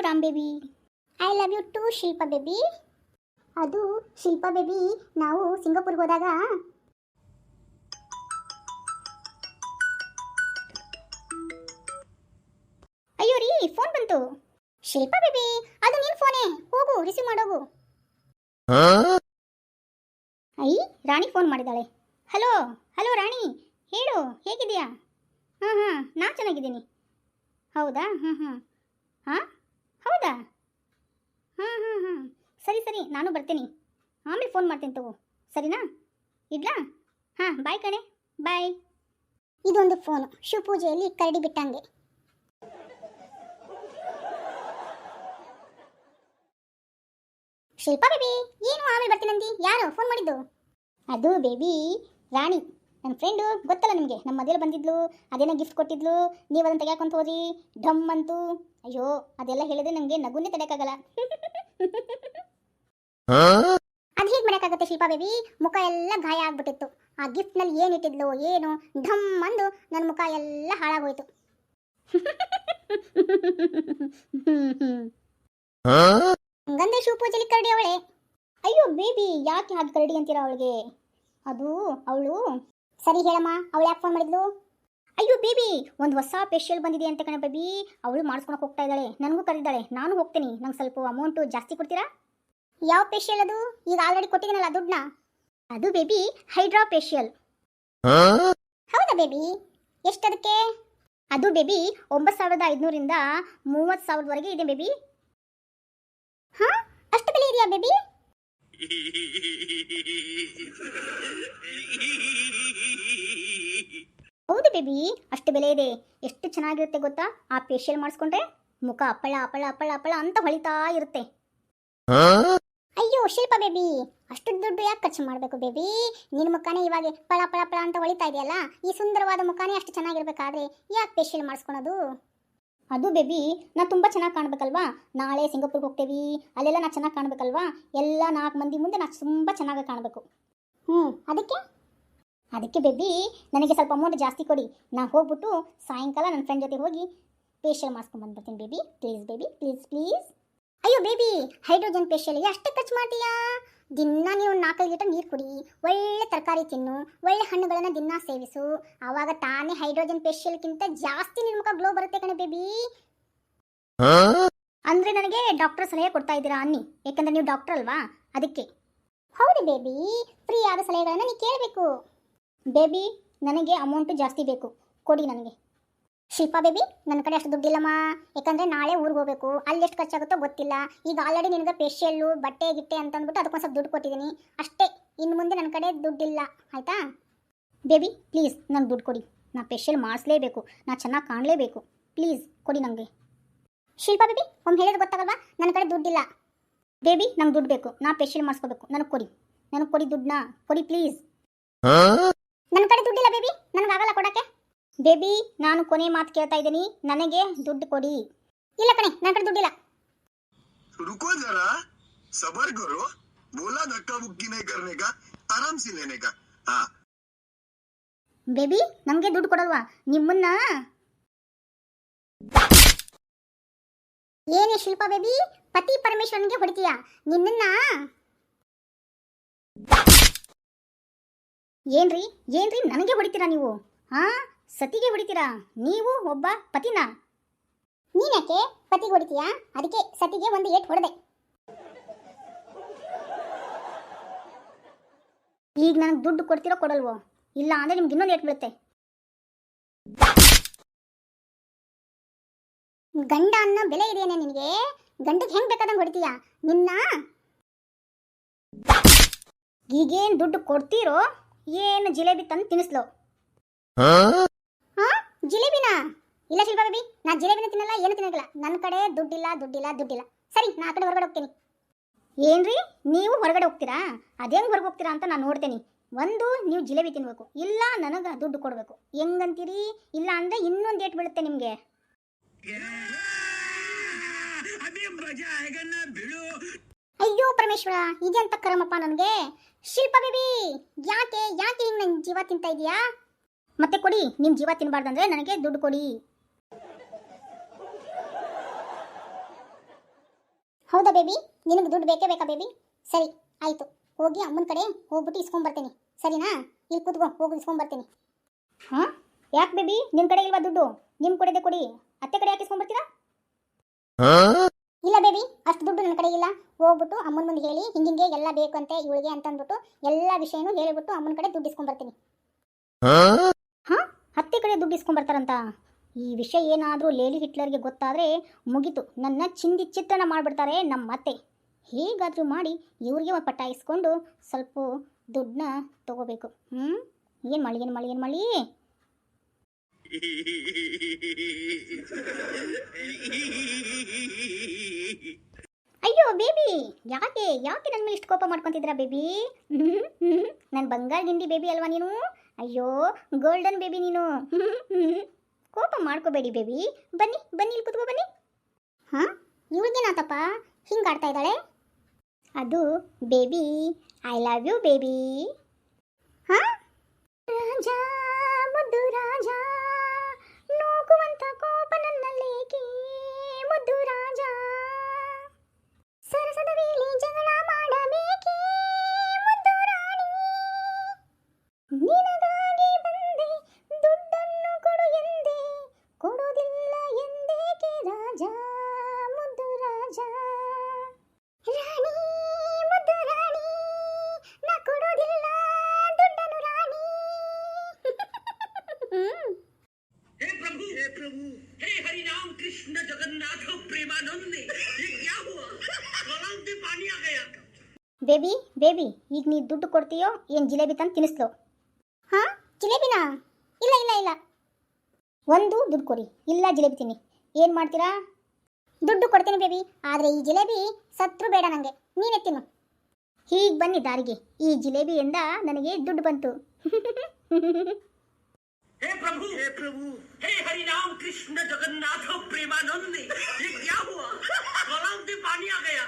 Ram baby. I love you to Shilpa baby. ಅದು Shilpa baby, ನಾವು ಸಿಂಗಾಪುರ್ಗೆ ಹೋದಾಗ ಅಯ್ಯೋ ರೀ ಫೋನ್ ಬಂತು. ಶಿಲ್ಪ ಬೇಬಿ ಅದು ನಿನ್ ಫೋನೇ, ಹೋಗು ರಿಸೀವ್ ಮಾಡೋಗು. ಐ ರಾಣಿ ಫೋನ್ ಮಾಡಿದ್ದಾಳೆ. ಹಲೋ ಹಲೋ ರಾಣಿ, ಹೇಳು ಹೇಗಿದೆಯಾ? ಹಾಂ ನಾನು ಚೆನ್ನಾಗಿದ್ದೀನಿ. ಹೌದಾ? ಹಾಂ ಹೌದಾ? ಹಾಂ ಸರಿ ಸರಿ, ನಾನು ಬರ್ತೀನಿ, ಆಮೇಲೆ ಫೋನ್ ಮಾಡ್ತೀನಿ ತಗೋ, ಸರಿನಾ? ಇಡ್ಲಾ? ಹಾಂ ಬಾಯ್ ಕಣೆ, ಬಾಯ್. ಇದೊಂದು ಫೋನು ಶಿವಪೂಜೆಯಲ್ಲಿ ಕರಡಿ ಬಿಟ್ಟಂಗೆ. ಶಿಲ್ಪ ಬೇಬಿ ಏನು ಆಮೇಲೆ ಬರ್ತೀನಂದಿ? ಯಾರು ಫೋನ್ ಮಾಡಿದ್ದು? ಅದು ಬೇಬಿ ರಾಣಿ, ನನ್ನ ಫ್ರೆಂಡು, ಗೊತ್ತಲ್ಲ ನಿಮಗೆ, ನಮ್ಮ ಮದುವೆಯಲ್ಲಿ ಬಂದಿದ್ಲು, ಅದೇನೋ ಗಿಫ್ಟ್ ಕೊಟ್ಟಿದ್ಲು, ನೀವು ಅದನ್ನು ತೆಗ್ಯಾಕೊಂತ ಹೋದ್ರಿ, ಢಮ್ ಅಂತು. ಅಯ್ಯೋ ಅದೆಲ್ಲ ಹೇಳಿದ್ರೆ ನನಗೆ ನಗುನ್ನೇ ತಡೆಯೋಕ್ಕಾಗಲ್ಲ. ಅದು ಹೇಗೆ ಮಾಡೋಕ್ಕಾಗತ್ತೆ ಶಿಲ್ಪ ಬೇಬಿ? ಮುಖ ಎಲ್ಲ ಗಾಯ ಆಗ್ಬಿಟ್ಟಿತ್ತು. ಆ ಗಿಫ್ಟ್ನಲ್ಲಿ ಏನಿಟ್ಟಿದ್ಲು ಏನು, ಢಮ್ ಅಂದು ನನ್ನ ಮುಖ ಎಲ್ಲ ಹಾಳಾಗೋಯ್ತು. ಹಂಗಂದ್ರೆ ಶಿವಪೂಜೆಲಿ ಕರಡಿ ಅವಳೆ. ಅಯ್ಯೋ ಬೇಬಿ ಯಾಕೆ ಹಾಗೆ ಕರಡಿ ಅಂತೀರಾ ಅವಳಿಗೆ? ಅದು ಅವಳು. ಸರಿ ಹೇಳಮ್ಮ, ಅವಳು ಯಾಕೆ ಫೋನ್ ಮಾಡಿದ್ಲು? ಅಯ್ಯೋ ಬೇಬಿ ಒಂದು ಹೊಸ ಫೇಶಿಯಲ್ ಬಂದಿದೆ ಅಂತ ಕಣೆ ಬೇಬಿ, ಅವಳು ಮಾಡಿಸ್ಕೊಳಕ್ಕೆ ಹೋಗ್ತಾ ಇದ್ದಾಳೆ, ನನಗೂ ಕರೆದಿದ್ದಾಳೆ, ನಾನು ಹೋಗ್ತೀನಿ, ನಂಗೆ ಸ್ವಲ್ಪ ಅಮೌಂಟು ಜಾಸ್ತಿ ಕೊಡ್ತೀರಾ? ಯಾವ ಫೇಶಿಯಲ್ ಅದು? ಈಗ ಆಲ್ರೆಡಿ ಕೊಟ್ಟಿದ್ದೀನಲ್ಲ ದುಡ್ಡನ್ನ. ಅದು ಬೇಬಿ ಹೈಡ್ರಾ ಫೇಶಿಯಲ್. ಹೌದಾ ಬೇಬಿ, ಎಷ್ಟದಕ್ಕೆ? ಅದು ಬೇಬಿ 9,500ರಿಂದ 30,000ವರೆಗೆ ಇದೆ ಬೇಬಿ. ಹಾಂ ಅಷ್ಟು ಬೆಲೆ ಇದೆಯಾ ಬೇಬಿ? ಹೌದು ಬೇಬಿ ಅಷ್ಟು ಬೆಲೆ ಇದೆ. ಎಷ್ಟು ಚೆನ್ನಾಗಿರುತ್ತೆ ಗೊತ್ತಾ ಆ ಫೇಶಿಯಲ್ ಮಾಡಿಸ್ಕೊಂಡ್ರೆ? ಮುಖ ಅಪ್ಪಳ ಅಪ್ಪಳ ಅಪ್ಪಳ ಅಪ್ಪಳ ಅಂತ ಹೊಳಿತಾ ಇರುತ್ತೆ. ಅಯ್ಯೋ ಶಿಲ್ಪ ಬೇಬಿ ಅಷ್ಟು ದುಡ್ಡು ಯಾಕೆ ಖರ್ಚು ಮಾಡಬೇಕು ಬೇಬಿ? ನಿನ್ನ ಮುಖಾನೇ ಇವಾಗ ಪಳ ಪಳ ಪಳ ಅಂತ ಹೊಳಿತಾ ಇದೆಯಲ್ಲ, ಈ ಸುಂದರವಾದ ಮುಖಾನೇ ಅಷ್ಟು ಚೆನ್ನಾಗಿರ್ಬೇಕಾದ್ರೆ ಯಾಕೆ ಫೇಶಿಯಲ್ ಮಾಡಿಸ್ಕೊಳೋದು? ಅದು ಬೇಬಿ ನಾನು ತುಂಬ ಚೆನ್ನಾಗಿ ಕಾಣಬೇಕಲ್ವಾ, ನಾಳೆ ಸಿಂಗಾಪುರ್ಗೆ ಹೋಗ್ತೇವಿ, ಅಲ್ಲೆಲ್ಲ ನಾನು ಚೆನ್ನಾಗಿ ಕಾಣಬೇಕಲ್ವಾ, ಎಲ್ಲ 4 ಮಂದಿ ಮುಂದೆ ನಾನು ತುಂಬ ಚೆನ್ನಾಗಿ ಕಾಣಬೇಕು. ಅದಕ್ಕೆ ಬೇಬಿ ನನಗೆ ಸ್ವಲ್ಪ ಅಮೌಂಟ್ ಜಾಸ್ತಿ ಕೊಡಿ, ನಾನು ಹೋಗ್ಬಿಟ್ಟು ಸಾಯಂಕಾಲ ನನ್ನ ಫ್ರೆಂಡ್ ಜೊತೆ ಹೋಗಿ ಫೇಶಿಯಲ್ ಮಾಡಿಸ್ಕೊಂಡು ಬಂದ್ಬಿಡ್ತೀನಿ baby. Please baby please please. ಅಯ್ಯೋ ಬೇಬಿ ಹೈಡ್ರೋಜನ್ ಫೇಶಿಯಲ್ಗೆ ಅಷ್ಟೇ ಖರ್ಚು ಮಾಡ್ತೀಯಾ? ದಿನ ನೀವು 4 ಲೀಟರ್ ನೀರು ಕುಡಿ, ಒಳ್ಳೆ ತರಕಾರಿ ತಿನ್ನು, ಒಳ್ಳೆ ಹಣ್ಣುಗಳನ್ನು ದಿನ ಸೇವಿಸು, ಆವಾಗ ತಾನೇ ಹೈಡ್ರೋಜನ್ ಫೇಶಿಯಲ್ಗಿಂತ ಜಾಸ್ತಿ ನಿನ್ನ ಮುಖ ಗ್ಲೋ ಬರುತ್ತೆ ಕಣೆ ಬೇಬಿ. ಅಂದರೆ ನನಗೆ ಡಾಕ್ಟರ್ ಸಲಹೆ ಕೊಡ್ತಾ ಇದ್ದೀರಾ ಅನ್ನಿ, ಯಾಕಂದರೆ ನೀವು ಡಾಕ್ಟರ್ ಅಲ್ವಾ ಅದಕ್ಕೆ. ಹೌದು ಬೇಬಿ, ಫ್ರೀ ಆದ ಸಲಹೆಗಳನ್ನು ನೀವು ಕೇಳಬೇಕು. ಬೇಬಿ ನನಗೆ ಅಮೌಂಟು ಜಾಸ್ತಿ ಬೇಕು, ಕೊಡಿ ನನಗೆ. ಶಿಲ್ಪ ಬೇಬಿ ನನ್ನ ಕಡೆ ಅಷ್ಟು ದುಡ್ಡಿಲ್ಲಮ್ಮ, ಯಾಕಂದರೆ ನಾಳೆ ಊರಿಗೆ ಹೋಗಬೇಕು, ಅಲ್ಲಿ ಎಷ್ಟು ಖರ್ಚಾಗುತ್ತೋ ಗೊತ್ತಿಲ್ಲ. ಈಗ ಆಲ್ರೆಡಿ ನಿನಗೆ ಫೇಶಿಯಲ್ಲು ಬಟ್ಟೆ ಗಿಟ್ಟೆ ಅಂತ ಅಂದ್ಬಿಟ್ಟು ಅದಕ್ಕೊಂದು ಸ್ವಲ್ಪ ದುಡ್ಡು ಕೊಟ್ಟಿದ್ದೀನಿ ಅಷ್ಟೇ, ಇನ್ನು ಮುಂದೆ ನನ್ನ ಕಡೆ ದುಡ್ಡಿಲ್ಲ, ಆಯಿತಾ? ಬೇಬಿ ಪ್ಲೀಸ್ ನಂಗೆ ದುಡ್ಡು ಕೊಡಿ, ನಾ ಫೇಶಿಯಲ್ ಮಾಡಿಸ್ಲೇಬೇಕು, ನಾ ಚೆನ್ನಾಗಿ ಕಾಣಲೇಬೇಕು, ಪ್ಲೀಸ್ ಕೊಡಿ ನನಗೆ. ಶಿಲ್ಪ ಬೇಬಿ ಒಮ್ಮೆ ಹೇಳಿದ್ರೆ ಗೊತ್ತಾಗಲ್ವಾ, ನನ್ನ ಕಡೆ ದುಡ್ಡಿಲ್ಲ. ಬೇಬಿ ನಂಗೆ ದುಡ್ಡು ಬೇಕು, ನಾ ಫೇಶಿಯಲ್ ಮಾಡಿಸ್ಕೋಬೇಕು, ನನಗೆ ಕೊಡಿ ದುಡ್ಡನ್ನ ಕೊಡಿ ಪ್ಲೀಸ್. ನನ್ನ ಕಡೆ ದುಡ್ಡಿಲ್ಲ ಬೇಬಿ, ನನಗಾಗಲ್ಲ ಕೊಡೋಕ್ಕೆ. ಬೇಬಿ ನಾನು ಕೊನೆ ಮಾತು ಕೇಳ್ತಾ ಇದ್ದೀನಿ, ನನಗೆ ದುಡ್ಡು ಕೊಡಿ. ಇಲ್ಲ ಕಣೆ ನನ್ನ ಕಡೆ ದುಡ್ಡಿಲ್ಲ. रुको जरा सबर करो, बोला धक्का मुक्की नहीं करने का, आराम से लेने का. हाँ ಬೇಬಿ ನಮಗೆ ದುಡ್ಡು ಕೊಡಲ್ವಾ? ನಿಮ್ಮನ್ನ ಏನೇ ಶಿಲ್ಪ ಬೇಬಿ ಪತಿ ಪರಮೇಶ್ವರನಿಗೆ ಹೊಡಿತೀಯಾ? ನಿನ್ನನ್ನ ಏನ್ರಿ ನನಗೆ ಹೊಡಿತೀರಾ ನೀವು? ಸತಿಗೆ ಹೊಡಿತೀರಾ ನೀವು? ಒಬ್ಬ ಪತಿನ ನೀನ್ಯಾಕೆ ಪತಿಗೆ ಹೊಡಿತೀಯಾ? ಅದಕ್ಕೆ ಸತಿಗೆ ಒಂದು ಏಟ್ ಹೊಡೆದೆ. ಈಗ ನನಗೆ ದುಡ್ಡು ಕೊಡ್ತೀರೋ ಕೊಡಲ್ವೋ? ಇಲ್ಲ ಅಂದ್ರೆ ನಿಮ್ಗೆ ಇನ್ನೊಂದು ಏಟ್ ಬೀಳುತ್ತೆ. ಗಂಡ ಅನ್ನೋ ಬೆಲೆ ಇದೆಯೇನೆ ನಿನಗೆ? ಗಂಡಕ್ಕೆ ಹೆಂಗ್ ಬೇಕಾದಂಗೆ ಹೊಡಿತೀಯಾ ನಿನ್ನ? ಈಗೇನು ದುಡ್ಡು ಕೊಡ್ತೀರೋ ಏನು ಜಿಲೇಬಿ ತಂದು ತಿನ್ನಿಸ್ಲೋ? ಜಿಲೇಬಿನಾ? ಇಲ್ಲ ಶಿಲ್ಪ ಬೇಬಿ ನಾ ಜಿಲೇಬಿನ ತಿನ್ನಲ್ಲ, ಏನು ತಿನ್ನಲ್ಲ, ನನ್ನ ಕಡೆ ದುಡ್ಡಿಲ್ಲ. ಸರಿ ನಾ ಆ ಕಡೆ ಹೊರಗಡೆ ಹೋಗ್ತೀನಿ. ಏನ್ರಿ ನೀವು ಹೊರಗಡೆ ಹೋಗ್ತೀರಾ? ಅದೇಂಗೆ ಹೊರಗೆ ಹೋಗ್ತೀರಾ ಅಂತ ನಾನು ನೋಡ್ತೇನೆ. ಒಂದು ನೀವು ಜಿಲೇಬಿ ತಿನ್ಬೇಕು, ಇಲ್ಲ ನನಗೆ ದುಡ್ಡು ಕೊಡಬೇಕು. ಹೆಂಗಂತೀರಿ? ಇಲ್ಲ ಅಂದರೆ ಇನ್ನೊಂದು ಏಟ್ ಬೀಳುತ್ತೆ ನಿಮಗೆ. ಅಯ್ಯೋ ಪರಮೇಶ್ವರ ಇದೆಂತ ಕರಮಪ್ಪ ನನಗೆ. ಶಿಲ್ಪ ಬೇಬಿ ಯಾಕೆ ಹಿಂಗೆ ನನ್ನ ಜೀವ ತಿಂತಾ ಇದೀಯಾ? ಮತ್ತೆ ಕೊಡಿ, ನಿಮ್ಮ ಜೀವ ತಿನ್ನಬಾರ್ದಂದ್ರೆ ನನಗೆ ದುಡ್ಡು ಕೊಡಿ. ಹೌದಾ ಬೇಬಿ, ನಿನಗೆ ದುಡ್ಡು ಬೇಕೇ ಬೇಕಾ ಬೇಬಿ? ಸರಿ ಆಯಿತು, ಹೋಗಿ ಅಮ್ಮನ ಕಡೆ ಹೋಗ್ಬಿಟ್ಟು ಇಸ್ಕೊಂಬರ್ತೀನಿ, ಸರಿನಾ? ಇಲ್ಲಿ ಕೂತ್ಕೋ, ಹೋಗಿ ಇಸ್ಕೊಂಬರ್ತೀನಿ. ಹಾಂ, ಯಾಕೆ ಬೇಬಿ, ನಿನ್ನ ಕಡೆ ಇಲ್ವಾ ದುಡ್ಡು? ನಿಮ್ಮ ಕಡೆದೆ ಕೊಡಿ, ಅತ್ತೆ ಕಡೆ ಯಾಕೆ ಇಸ್ಕೊಂಬರ್ತೀರಾ? ಇಲ್ಲ ಬೇಬಿ, ಅಷ್ಟು ದುಡ್ಡು ನನ್ನ ಕಡೆ ಇಲ್ಲ. ಹೋಗ್ಬಿಟ್ಟು ಅಮ್ಮನ ಮುಂದೆ ಹೇಳಿ ಹಿಂಗಿಂಗೆ ಎಲ್ಲ ಬೇಕಂತೆ ಇವಳಿಗೆ ಅಂತ ಅಂದ್ಬಿಟ್ಟು ಎಲ್ಲ ವಿಷಯನೂ ಹೇಳಿಬಿಟ್ಟು ಅಮ್ಮನ ಕಡೆ ದುಡ್ಡು ಇಸ್ಕೊಂಬರ್ತೀನಿ. ಹಾಂ, ಅತ್ತೆ ಕಡೆ ದುಡ್ಡು ಇಸ್ಕೊಂಬರ್ತಾರಂತ? ಈ ವಿಷಯ ಏನಾದರೂ ಲೇಲಿ ಹಿಟ್ಲರ್ಗೆ ಗೊತ್ತಾದರೆ ಮುಗೀತು, ನನ್ನ ಚಿಂದಿ ಚಿತ್ರಣ ಮಾಡಿಬಿಡ್ತಾರೆ ನಮ್ಮ ಅತ್ತೆ. ಹೇಗಾದರೂ ಮಾಡಿ ಇವ್ರಿಗೆ ಒಂದು ಪಟ್ಟ ಇಸ್ಕೊಂಡು ಸ್ವಲ್ಪ ದುಡ್ಡನ್ನ ತಗೋಬೇಕು. ಏನು ಮಾಡಿ ಅಯ್ಯೋ ಬೇಬಿ, ಯಾಕೆ ನನ್ನ ಮೇಲೆ ಇಷ್ಟು ಕೋಪ ಮಾಡ್ಕೊತಿದ್ದೀರಾ ಬೇಬಿ? ನನ್ನ ಬಂಗಾರ ಗಿಂಡಿ ಬೇಬಿ ಅಲ್ವಾ ನೀನು? ಅಯ್ಯೋ ಗೋಲ್ಡನ್ ಬೇಬಿ ನೀನು. ಕೋಪ ಮಾಡ್ಕೋಬೇಡಿ ಬೇಬಿ, ಬನ್ನಿ ಇಲ್ಲಿ ಕೂತ್ಕೋ ಬನ್ನಿ. ಹಾಂ, ಇವಳಿಗೇನಾತಪ್ಪ ಹಿಂಗೆ ಆಡ್ತಾ ಇದ್ದಾಳೆ? ಅದು baby, I love you baby. ಹಾಂ, ರಾಜ ಮುದ್ದು ರಾಜ, ನೋಗುವಂತ ಕೋಪ ನನ್ನಲ್ಲೇಕೆ ಮುದ್ದು ರಾಜ, ಸರಸದ ವೇಳೆ ಜಗಳ ಮಾಡಬೇಕೆ ಮುದ್ದು ರಾಣಿ, ನಿನಗಾಗಿ ಬಂದೆ ದುಡ್ಡನ್ನು ಕೊಡು ಎಂದೆ, ಕೊಡೋದಿಲ್ಲ ಎಂದೇಕೆ ರಾಜ ಮುದ್ದು ರಾಜ, ರಾಣಿ ಮುದ್ದು ರಾಣಿ, ನಾ ಕೊಡೋದಿಲ್ಲ ದುಡ್ಡನ್ನು ರಾಣಿ. हे प्रभु, हे हरि राम कृष्ण जगन्नाथ प्रेमानंद, ये क्या हुआ? गलाव में पानी आ गया. ಬೇಬಿ, ಈಗ ನೀ ದುಡ್ಡು ಕೊಡ್ತೀಯೋ ಏನು ಜಿಲೇಬಿ ತಂದು ತಿನ್ನಿಸ್ಲೋ? ಹಾಂ, ಜಿಲೇಬಿನಾ? ಇಲ್ಲ, ಒಂದು ದುಡ್ಡು ಕೊಡಿ, ಇಲ್ಲ ಜಿಲೇಬಿ ತಿನ್ನಿ. ಏನು ಮಾಡ್ತೀರಾ? ದುಡ್ಡು ಕೊಡ್ತೀನಿ ಬೇಬಿ, ಆದರೆ ಈ ಜಿಲೇಬಿ ಸತ್ರು ಬೇಡ ನನಗೆ, ನೀನೇ ತಿನ್ನು. ಹೀಗೆ ಬನ್ನಿ ದಾರಿಗೆ, ಈ ಜಿಲೇಬಿಯಿಂದ ನನಗೆ ದುಡ್ಡು ಬಂತು. हे प्रभु, हे हरि राम कृष्ण जगन्नाथ प्रेमानंद, ये क्या हुआ? गलाव में पानी आ गया.